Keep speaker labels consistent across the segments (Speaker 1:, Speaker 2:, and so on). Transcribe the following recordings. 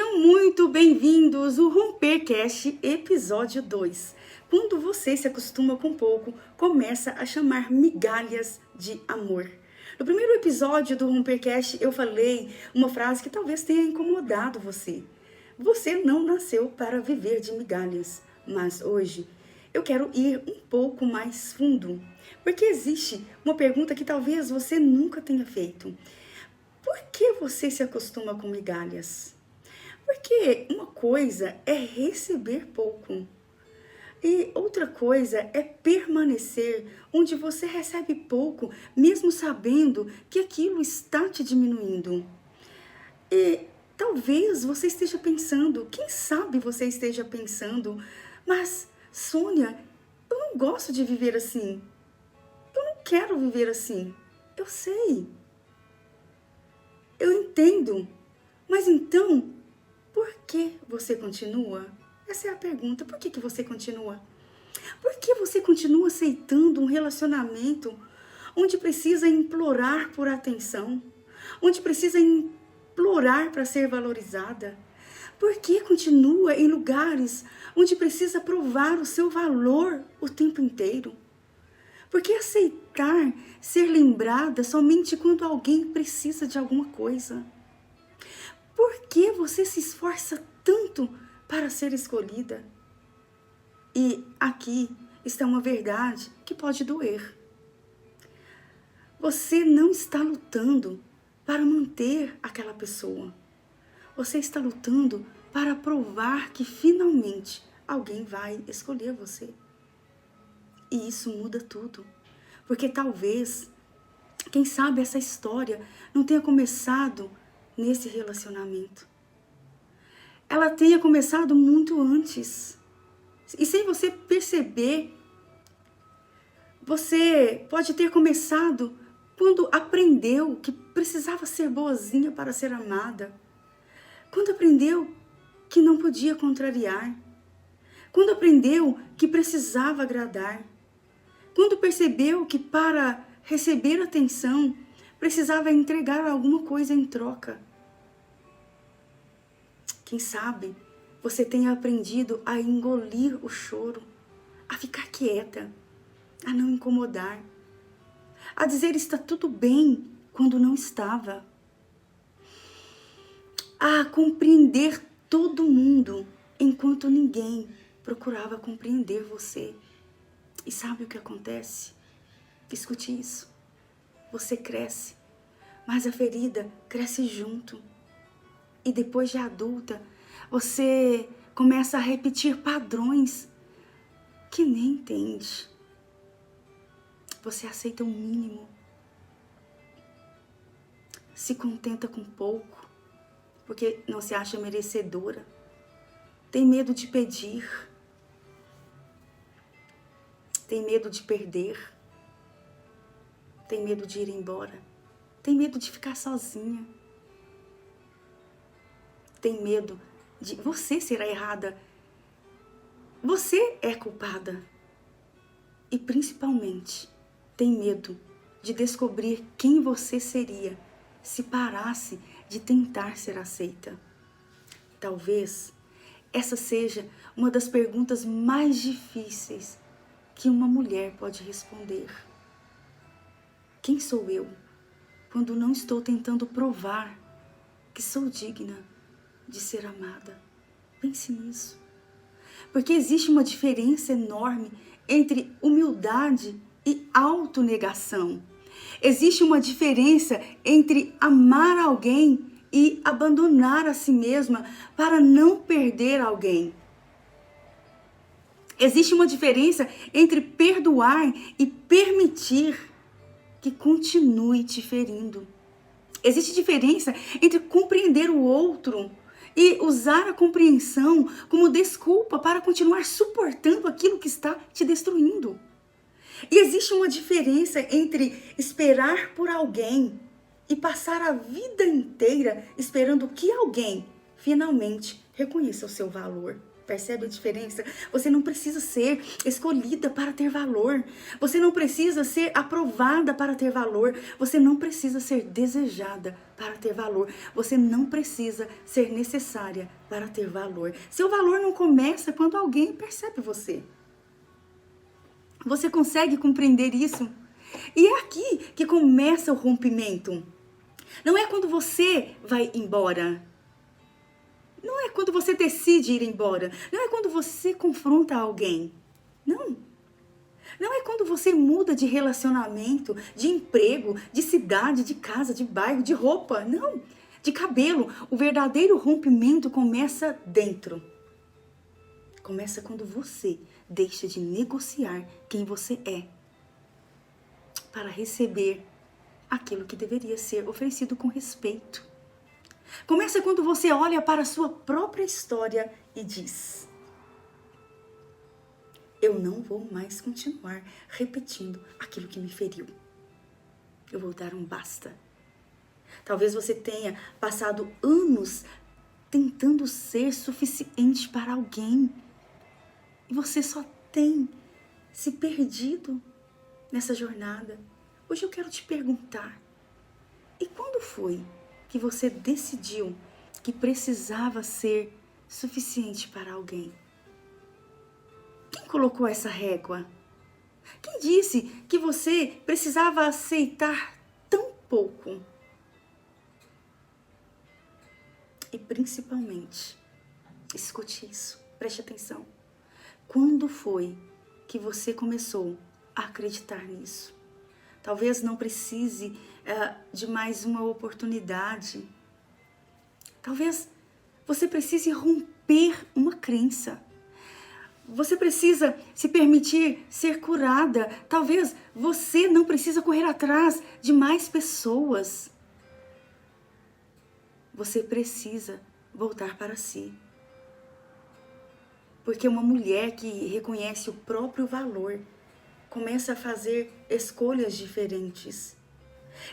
Speaker 1: Sejam muito bem-vindos ao Rompercast episódio 2. Quando você se acostuma com pouco, começa a chamar migalhas de amor. No primeiro episódio do Rompercast eu falei uma frase que talvez tenha incomodado você. Você não nasceu para viver de migalhas, mas hoje eu quero ir um pouco mais fundo, porque existe uma pergunta que talvez você nunca tenha feito. Por que você se acostuma com migalhas? Porque uma coisa é receber pouco e outra coisa é permanecer onde você recebe pouco, mesmo sabendo que aquilo está te diminuindo. E talvez você esteja pensando, quem sabe você esteja pensando, mas Sônia, eu não gosto de viver assim. Eu não quero viver assim. Eu sei. Eu entendo. Mas então, por que você continua? Essa é a pergunta. Por que você continua? Por que você continua aceitando um relacionamento onde precisa implorar por atenção? Onde precisa implorar para ser valorizada? Por que continua em lugares onde precisa provar o seu valor o tempo inteiro? Por que aceitar ser lembrada somente quando alguém precisa de alguma coisa? Por que você se esforça tanto para ser escolhida? E aqui está uma verdade que pode doer. Você não está lutando para manter aquela pessoa. Você está lutando para provar que finalmente alguém vai escolher você. E isso muda tudo. Porque talvez, quem sabe essa história não tenha começado nesse relacionamento. Ela tenha começado muito antes. E sem você perceber, você pode ter começado quando aprendeu que precisava ser boazinha para ser amada. Quando aprendeu que não podia contrariar. Quando aprendeu que precisava agradar. Quando percebeu que para receber atenção, precisava entregar alguma coisa em troca. Quem sabe você tenha aprendido a engolir o choro, a ficar quieta, a não incomodar, a dizer está tudo bem quando não estava, a compreender todo mundo enquanto ninguém procurava compreender você. E sabe o que acontece? Escute isso. Você cresce, mas a ferida cresce junto. E depois de adulta, você começa a repetir padrões que nem entende. Você aceita o mínimo. Se contenta com pouco, porque não se acha merecedora. Tem medo de pedir. Tem medo de perder. Tem medo de ir embora. Tem medo de ficar sozinha. Tem medo de você ser errada. Você é culpada. E principalmente, tem medo de descobrir quem você seria se parasse de tentar ser aceita. Talvez essa seja uma das perguntas mais difíceis que uma mulher pode responder. Quem sou eu quando não estou tentando provar que sou digna de ser amada? Pense nisso. Porque existe uma diferença enorme entre humildade e autonegação. Existe uma diferença entre amar alguém e abandonar a si mesma para não perder alguém. Existe uma diferença entre perdoar e permitir que continue te ferindo. Existe diferença entre compreender o outro e usar a compreensão como desculpa para continuar suportando aquilo que está te destruindo. E existe uma diferença entre esperar por alguém e passar a vida inteira esperando que alguém finalmente reconheça o seu valor. Percebe a diferença? Você não precisa ser escolhida para ter valor. Você não precisa ser aprovada para ter valor. Você não precisa ser desejada para ter valor. Você não precisa ser necessária para ter valor. Seu valor não começa quando alguém percebe você. Você consegue compreender isso? E é aqui que começa o rompimento. Não é quando você vai embora. Não é quando você decide ir embora. Não é quando você confronta alguém. Não. Não é quando você muda de relacionamento, de emprego, de cidade, de casa, de bairro, de roupa. Não. De cabelo. O verdadeiro rompimento começa dentro. Começa quando você deixa de negociar quem você é para receber aquilo que deveria ser oferecido com respeito. Começa quando você olha para a sua própria história e diz: eu não vou mais continuar repetindo aquilo que me feriu. Eu vou dar um basta. Talvez você tenha passado anos tentando ser suficiente para alguém. E você só tem se perdido nessa jornada. Hoje eu quero te perguntar: e quando foi que você decidiu que precisava ser suficiente para alguém? Quem colocou essa régua? Quem disse que você precisava aceitar tão pouco? E principalmente, escute isso, preste atenção. Quando foi que você começou a acreditar nisso? Talvez não precise de mais uma oportunidade. Talvez você precise romper uma crença. Você precisa se permitir ser curada. Talvez você não precisa correr atrás de mais pessoas. Você precisa voltar para si. Porque uma mulher que reconhece o próprio valor começa a fazer escolhas diferentes.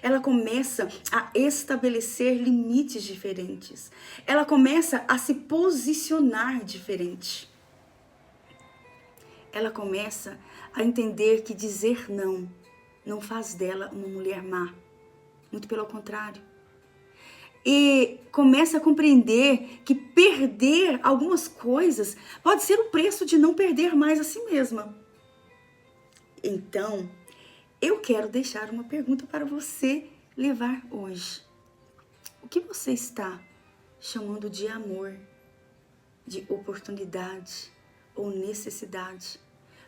Speaker 1: Ela começa a estabelecer limites diferentes. Ela começa a se posicionar diferente. Ela começa a entender que dizer não faz dela uma mulher má. Muito pelo contrário. E começa a compreender que perder algumas coisas pode ser o preço de não perder mais a si mesma. Então, eu quero deixar uma pergunta para você levar hoje. O que você está chamando de amor, de oportunidade ou necessidade,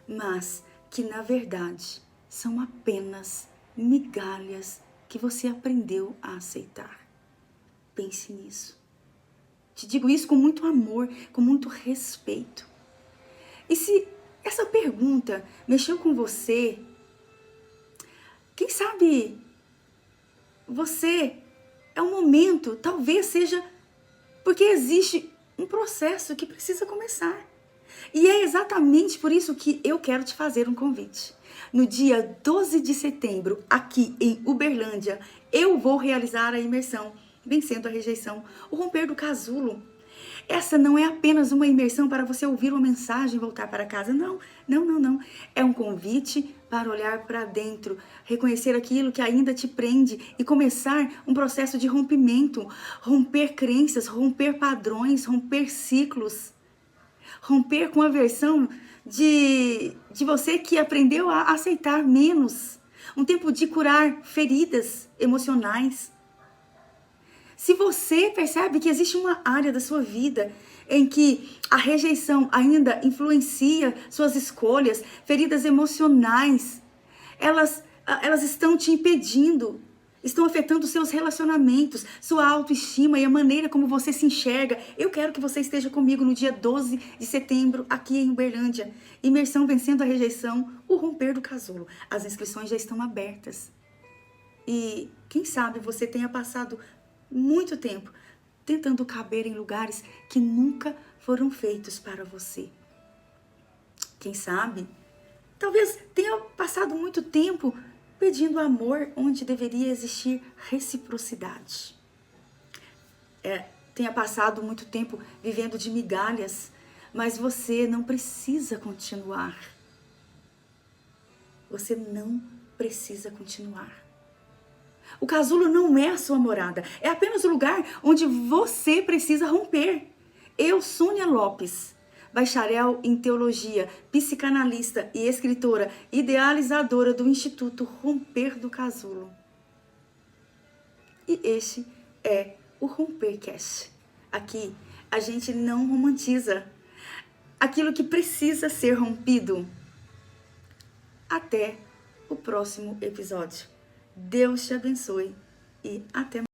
Speaker 1: mas que na verdade são apenas migalhas que você aprendeu a aceitar? Pense nisso. Te digo isso com muito amor, com muito respeito. E se essa pergunta mexeu com você, quem sabe você é um momento, talvez seja porque existe um processo que precisa começar. E é exatamente por isso que eu quero te fazer um convite. No dia 12 de setembro, aqui em Uberlândia, eu vou realizar a imersão Vencendo a Rejeição, o Romper do Casulo. Essa não é apenas uma imersão para você ouvir uma mensagem e voltar para casa. Não. É um convite para olhar para dentro, reconhecer aquilo que ainda te prende e começar um processo de rompimento. Romper crenças, romper padrões, romper ciclos. Romper com a versão de você que aprendeu a aceitar menos. Um tempo de curar feridas emocionais. Se você percebe que existe uma área da sua vida em que a rejeição ainda influencia suas escolhas, feridas emocionais, elas estão te impedindo, estão afetando seus relacionamentos, sua autoestima e a maneira como você se enxerga, eu quero que você esteja comigo no dia 12 de setembro, aqui em Uberlândia. Imersão Vencendo a Rejeição, o Romper do Casulo. As inscrições já estão abertas. E quem sabe você tenha passado muito tempo tentando caber em lugares que nunca foram feitos para você. Quem sabe, talvez tenha passado muito tempo pedindo amor onde deveria existir reciprocidade. Tenha passado muito tempo vivendo de migalhas, mas você não precisa continuar. Você não precisa continuar. O casulo não é a sua morada, é apenas o lugar onde você precisa romper. Eu, Sônia Lopes, bacharel em teologia, psicanalista e escritora, idealizadora do Instituto Romper do Casulo. E este é o Rompercast. Aqui a gente não romantiza aquilo que precisa ser rompido. Até o próximo episódio. Deus te abençoe e até mais.